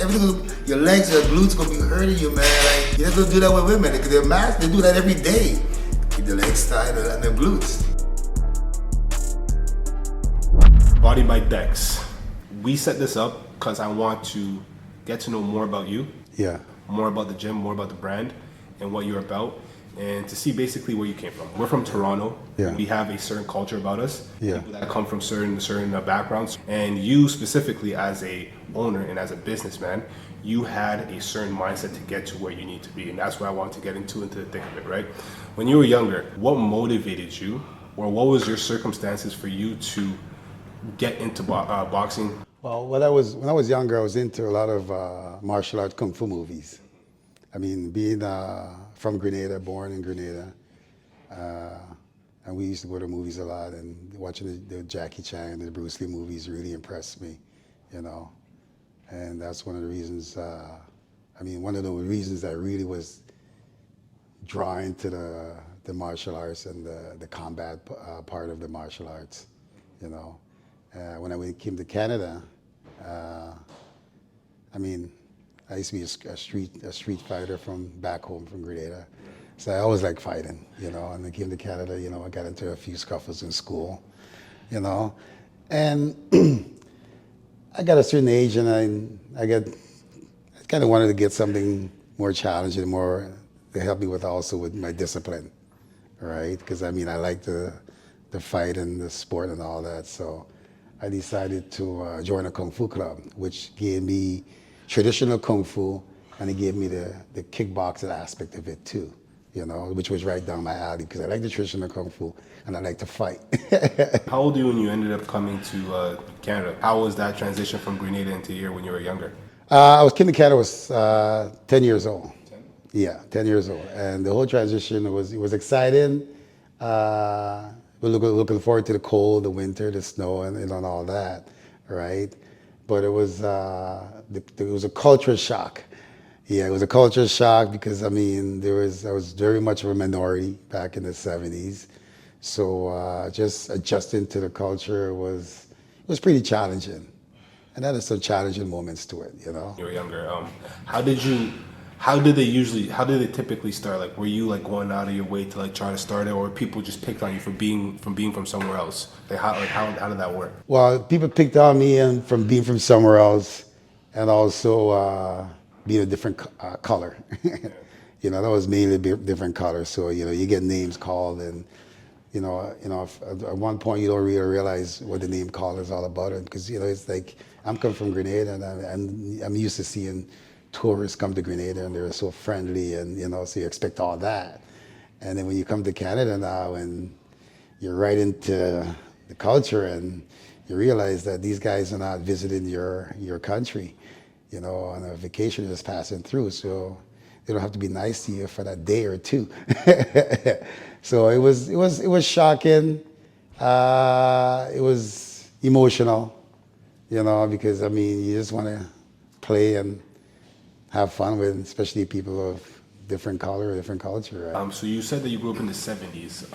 everything, your legs, your glutes gonna be hurting you, man. Like, you just don't do that with women, because they're mad, they do that every day. Keep the legs tight and the glutes. Body by Dex. We set this up because I want to get to know more about you. Yeah. More about the gym, more about the brand and what you're about, and to see basically where you came from. We're from Toronto. Yeah. We have a certain culture about us. Yeah. People that come from certain backgrounds. And you specifically as a owner and as a businessman, you had a certain mindset to get to where you need to be. And that's what I want to get into the thick of it, right? When you were younger, what motivated you, or what was your circumstances for you to get into boxing? Well, when I was younger, I was into a lot of martial arts kung fu movies. I mean, being from Grenada, born in Grenada, and we used to go to movies a lot, and watching the Jackie Chan and the Bruce Lee movies really impressed me, you know. And that's one of the reasons, one of the reasons I really was drawn to the martial arts and the combat part of the martial arts, you know. When I came to Canada, I used to be a street fighter from back home from Grenada. So I always liked fighting, you know, and I came to Canada, you know, I got into a few scuffles in school, you know. And I got a certain age and I kind of wanted to get something more challenging, more to help me with my discipline, right? Because I like the fight and the sport and all that. So I decided to join a Kung Fu club, which gave me traditional Kung Fu, and it gave me the kickboxing aspect of it too, you know, which was right down my alley, because I like the traditional Kung Fu and I like to fight. How old were you when you ended up coming to Canada? How was that transition from Grenada into here when you were younger? I came to Canada, was 10 years old. 10? Yeah, 10 years old. And the whole transition was exciting. We're looking forward to the cold, the winter, the snow, and all that, right? But it was a culture shock. Yeah, it was a culture shock because I was very much of a minority back in the 70s, so just adjusting to the culture was pretty challenging, and that had some challenging moments to it, you know. You were younger. How did they typically start? Like, were you like going out of your way to like try to start it, or people just picked on you for being from somewhere else? How did that work? Well, people picked on me and from being from somewhere else, and also being a different color. You know, that was mainly a different color. So you get names called, and at one point you don't really realize what the name call is all about, it because it's like I'm coming from Grenada, and I'm used to seeing tourists come to Grenada and they're so friendly, and so you expect all that. And then when you come to Canada now and you're right into the culture, and you realize that these guys are not visiting your country, on a vacation, just passing through, so they don't have to be nice to you for that day or two. So it was shocking. It was emotional, because you just want to play and have fun with, especially people of different color, different culture. Right? So you said that you grew up in the 70s.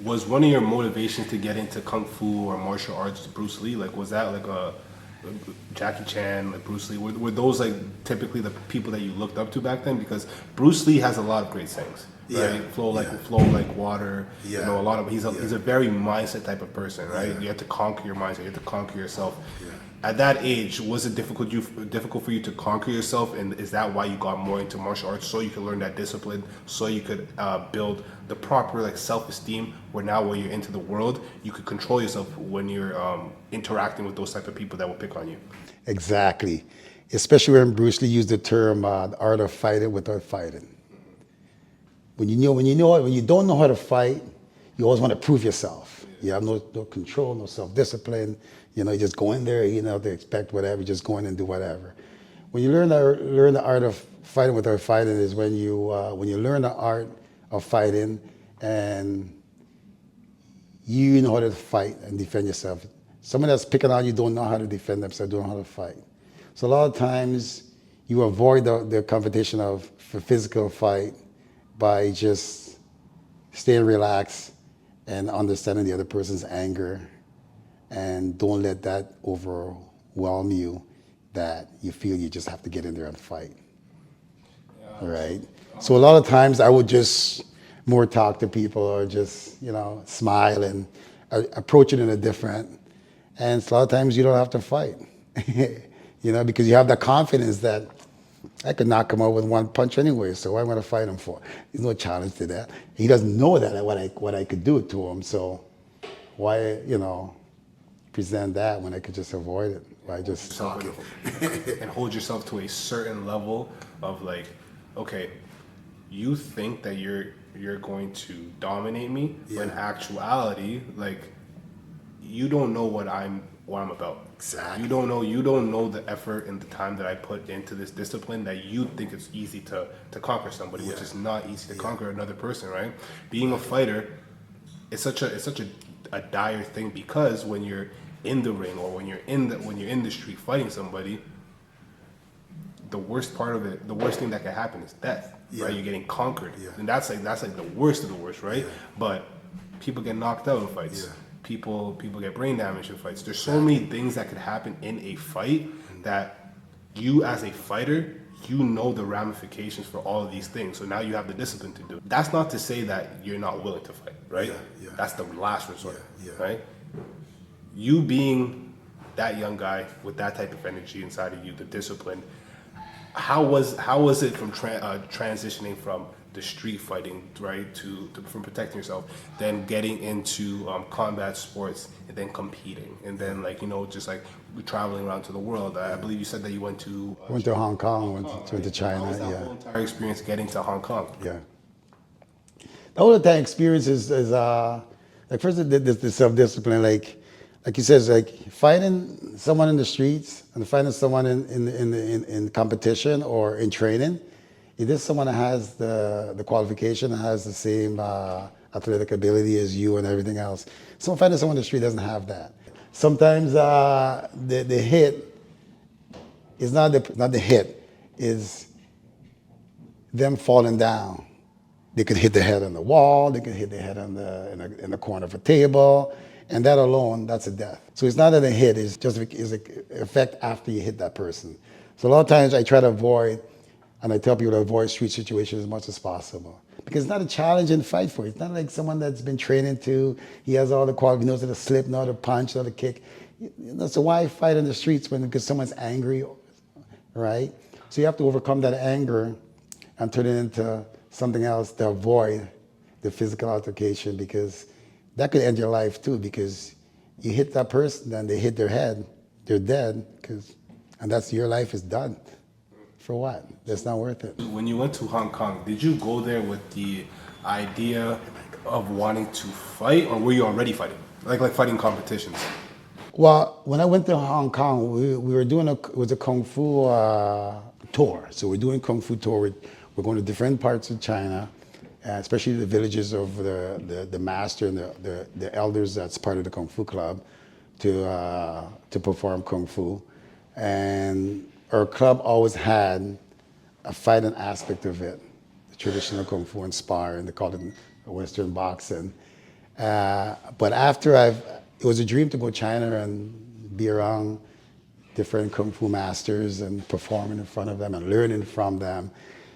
Was one of your motivations to get into Kung Fu or martial arts Bruce Lee? Like, was that like a Jackie Chan, like Bruce Lee? Were those like typically the people that you looked up to back then? Because Bruce Lee has a lot of great sayings. Right? Yeah. Flow like water. Yeah. A lot of he's a very mindset type of person, right? Yeah. You have to conquer your mindset. You have to conquer yourself. Yeah. At that age, was it difficult for you to conquer yourself, and is that why you got more into martial arts, so you could learn that discipline, so you could build the proper like self-esteem, where now when you're into the world, you could control yourself when you're interacting with those type of people that will pick on you? Exactly, especially when Bruce Lee used the term the art of fighting without fighting. When you don't know how to fight, you always want to prove yourself. You have no control, no self-discipline. You just go in there, they expect whatever, you just go in and do whatever. When you learn the art of fighting without fighting is when you learn the art of fighting and you know how to fight and defend yourself. Someone that's picking on you don't know how to defend themselves, don't know how to fight. So a lot of times you avoid the confrontation of a physical fight by just staying relaxed and understanding the other person's anger, and don't let that overwhelm you, that you feel you just have to get in there and fight. Right. So a lot of times I would just more talk to people or just, smile and approach it in a different. And a lot of times you don't have to fight, because you have that confidence that I could knock him out with one punch anyway. So why am I going to fight him for? There's no challenge to that. He doesn't know that what I could do to him. So why, present that when I could just avoid it by just talking. And hold yourself to a certain level of like, okay, you think that you're going to dominate me, but in actuality, like, you don't know what I'm about. Exactly. You don't know the effort and the time that I put into this discipline that you think it's easy to conquer somebody, which is not easy to conquer another person, right? Being a fighter, it's such a dire thing, because when you're in the ring or when you're in the street fighting somebody, the worst part of it, the worst thing that can happen is death, right? You're getting conquered, and that's like the worst of the worst, right? But people get knocked out in fights. People get brain damage in fights. There's so many things that could happen in a fight that you, as a fighter, you know the ramifications for all of these things. So now you have the discipline to do it. That's not to say that you're not willing to fight, right? That's the last resort, right? You being that young guy with that type of energy inside of you, the discipline, how was it from transitioning from the street fighting, right, to from protecting yourself, then getting into combat sports, and then competing, and then just like traveling around to the world? I believe you said that you went to Hong Kong, went to China. How was that whole entire experience getting to Hong Kong? Yeah. The whole entire experience is like, first the self-discipline, like you said, like fighting someone in the streets and fighting someone in competition or in training. If there's someone that has the qualification, has the same athletic ability as you and everything else, fighting someone in the street doesn't have that. Sometimes the hit is not the hit, is them falling down. They could hit their head on the wall, they could hit their head in the corner of a table, and that alone, that's a death. So it's not that a hit, it's just an effect after you hit that person. So a lot of times I try to avoid, and I tell people to avoid street situations as much as possible. Because it's not a challenge and fight for it. It's not like someone that's been training he has all the quality, he knows how to slip, know how to punch, know how to kick. So why fight in the streets because someone's angry, right? So you have to overcome that anger and turn it into something else to avoid the physical altercation, because that could end your life too, because you hit that person, then they hit their head, they're dead, and that's your life is done. For what? That's not worth it. When you went to Hong Kong, did you go there with the idea of wanting to fight, or were you already fighting? Like fighting competitions? Well, when I went to Hong Kong, we were doing a Kung Fu tour. So we're doing Kung Fu tour. We're going to different parts of China, especially the villages of the master and the elders that's part of the Kung Fu club to perform Kung Fu. And our club always had a fighting aspect of it, the traditional Kung Fu and sparring. They call it Western boxing. But after it was a dream to go to China and be around different Kung Fu masters and performing in front of them and learning from them.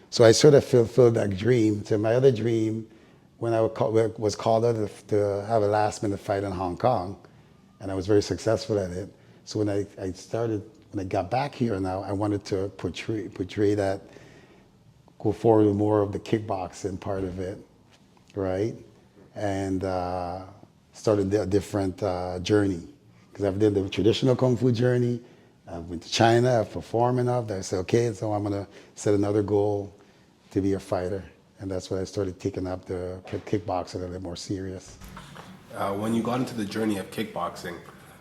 So I sort of fulfilled that dream. So my other dream, when I was called out to have a last minute fight in Hong Kong, and I was very successful at it. So when I got back here now, I wanted to portray that, go forward with more of the kickboxing part of it, right? And started a different journey. Because I've done the traditional Kung Fu journey. I went to China, I've performed enough. I said, okay, so I'm gonna set another goal to be a fighter. And that's when I started taking up the kickboxing a little more serious. When you got into the journey of kickboxing,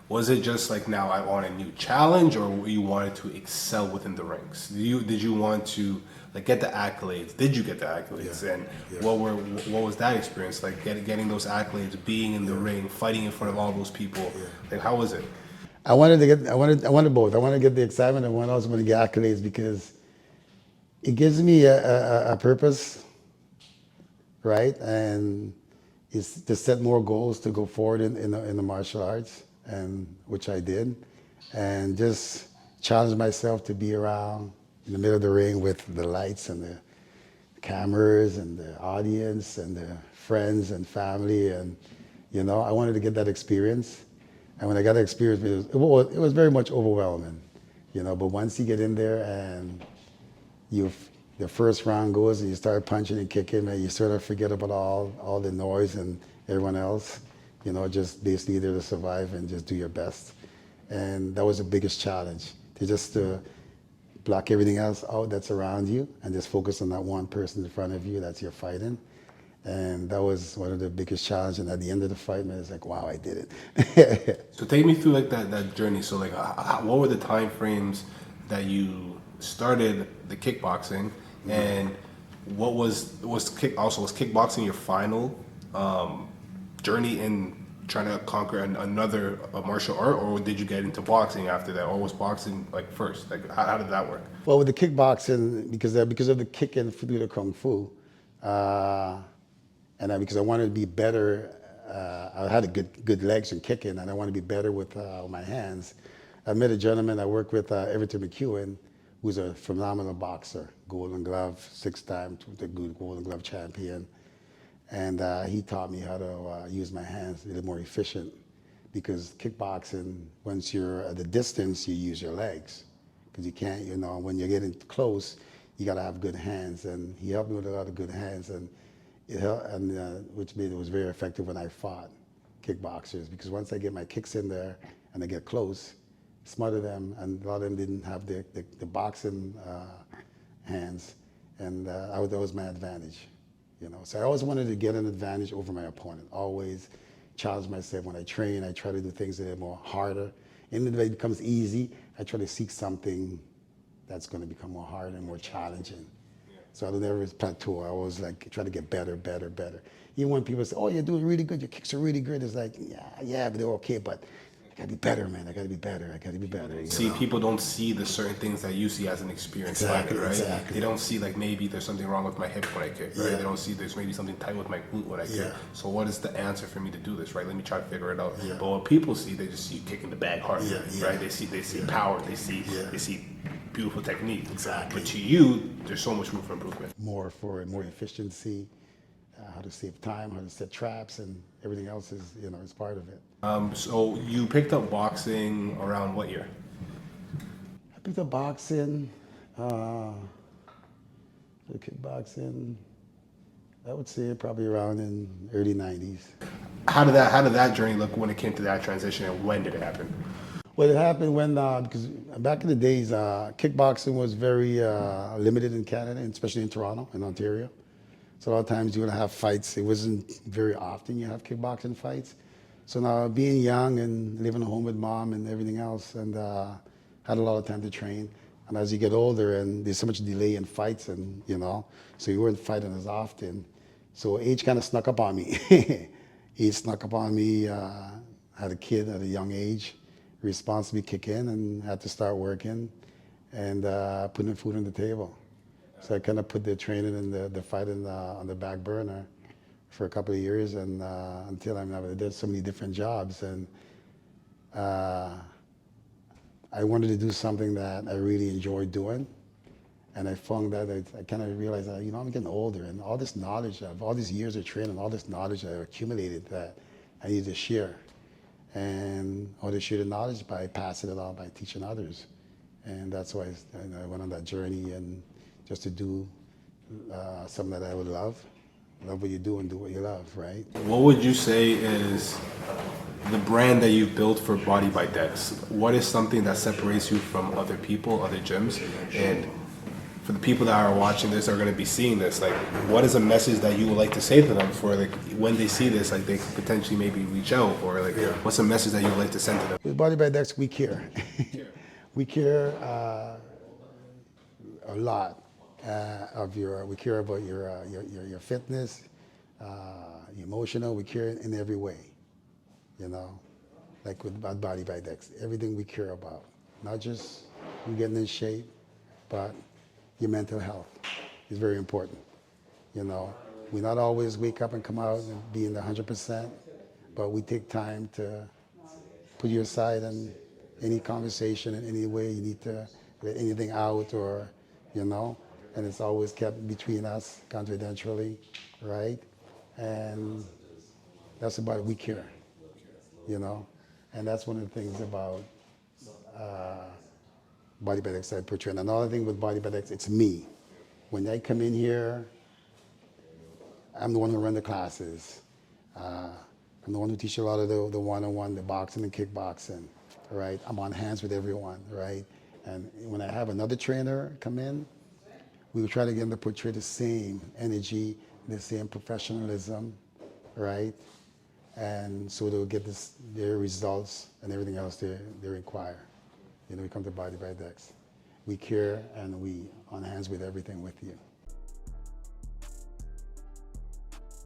was it just like, now I want a new challenge, or you wanted to excel within the ranks? Did you want to get the accolades? Did you get the accolades? Yeah. And yeah. What was that experience like, getting those accolades, being in the ring, fighting in front of all those people? Yeah. Like, how was it? I wanted both. I wanted to get the excitement, and I also wanted to get accolades, because it gives me a purpose, right? And it's to set more goals to go forward in the martial arts, and which I did, and just challenge myself to be around in the middle of the ring with the lights and the cameras and the audience and the friends and family, and I wanted to get that experience. And when I got the experience, it was very much overwhelming, but once you get in there and you the first round goes and you start punching and kicking, and you sort of forget about all the noise and everyone else, just basically there to survive and just do your best. And that was the biggest challenge, to just block everything else out that's around you and just focus on that one person in front of you that's you're fighting. And that was one of the biggest challenges. And at the end of the fight, man, it's like, wow, I did it. So take me through like that journey. So like, what were the time frames that you started the kickboxing, and what was kickboxing your final journey in trying to conquer another martial art, or did you get into boxing after that, or was boxing like first? Like, how did that work? Well, with the kickboxing, because of the kicking through the kung fu, and because I wanted to be better, I had a good legs and kicking, and I wanted to be better with my hands. I met a gentleman I worked with, Everton McEwen, who's a phenomenal boxer, Golden Glove, 6-time Golden Glove champion. And he taught me how to use my hands a little more efficient, because kickboxing, once you're at the distance, you use your legs, because you can't, when you're getting close, you got to have good hands. And he helped me with a lot of good hands, and it helped, and which made it was very effective when I fought kickboxers, because once I get my kicks in there and I get close, smother them, and a lot of them didn't have the boxing hands, and that was my advantage. So I always wanted to get an advantage over my opponent. Always challenge myself. When I train, I try to do things that are more harder. And when it becomes easy, I try to seek something that's going to become more hard and more challenging. So I don't ever plateau. I always try to get better, better, better. Even when people say, "Oh, you're doing really good. Your kicks are really good," it's like, yeah, but they're okay. But I gotta be better, man. I gotta be better. I gotta be better. See, people don't see the certain things that you see as an experienced fighter, right? Exactly. They don't see like maybe there's something wrong with my hip when I kick, right? Yeah. They don't see there's maybe something tight with my glute when I kick. So what is the answer for me to do this, right? Let me try to figure it out. But what people see, they just see you kicking the bag hard, right? They see power, they see beautiful technique. Exactly. But to you, there's so much room for improvement. More efficiency, how to save time, how to set traps, and everything else is part of it. So you picked up boxing around what year? I picked up boxing, kickboxing, I would say probably around in early 90s. How did that journey look when it came to that transition, and when did it happen? Well, it happened when, because back in the days, kickboxing was very limited in Canada, and especially in Toronto and Ontario. So a lot of times you would have fights. It wasn't very often you have kickboxing fights. So now being young and living at home with mom and everything else, and had a lot of time to train. And as you get older, and there's so much delay in fights, and so you weren't fighting as often. So age kind of snuck up on me. Age snuck up on me. Had a kid at a young age, responsibility kick in, and had to start working and putting food on the table. So I kind of put the training and the fighting on the back burner for a couple of years, and until I did so many different jobs, and I wanted to do something that I really enjoyed doing. And I found that I kind of realized that, I'm getting older, and all this knowledge all these years of training, all this knowledge that I've accumulated, that I need to share. And I want to share the knowledge by passing it on, by teaching others. And that's why I went on that journey, and just to do something that I would love what you do and do what you love, right? What would you say is the brand that you've built for BODYBYDEX? What is something that separates you from other people, other gyms? And for the people that are watching this, are going to be seeing this, what is a message that you would like to say to them for when they see this, they could potentially maybe reach out, or what's a message that you would like to send to them? With BODYBYDEX, we care. We care a lot. We care about your fitness, your emotional. We care in every way, like with BODYBYDEX. Everything we care about, not just you getting in shape, but your mental health is very important. We not always wake up and come out and be in the 100%, but we take time to put you aside and any conversation in any way you need to let anything out, or and it's always kept between us confidentially, right? And that's about it. We care, you know, and that's one of the things about BODYBYDEX I portray. And another thing with BODYBYDEX, it's me. When I come in here, I'm the one who run the classes. I'm the one who teach a lot of the one-on-one, the boxing and kickboxing, right? I'm on hands with everyone, right? And when I have another trainer come in, we will try to get them to portray the same energy, the same professionalism, right? And so they'll get their results and everything else they require. We come to BODYBYDEX. We care and we on hands with everything with you.